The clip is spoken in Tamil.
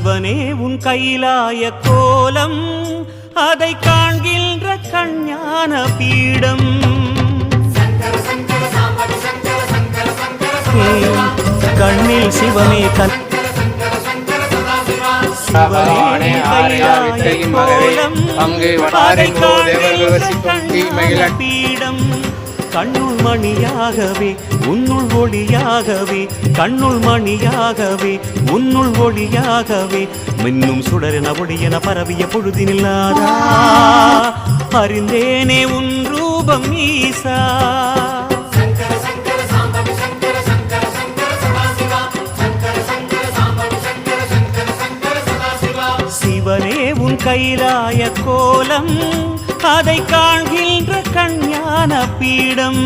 சிவனே உன் கைலாய கோலம் அதை காண்கின்ற கஞ்ஞான பீடம் கண்ணில் சிவமே சிவனே கைலாய கோலம் அதை காண்கின்ற பீடம் கண்ணுள் மணியாகவே உன்னுள் ஒளியாகவே கண்ணுள் மணியாகவே உன்னுள் ஒளியாகவே மின்னும் சுடரென ஒளியென பரவிய பொழுதினில்லாதா அறிந்தேனே உன் ரூபம் ஈசா சிவனே உன் கைலாய கோலம் அதை காண்கின்ற கஞ்ஞான பீடம்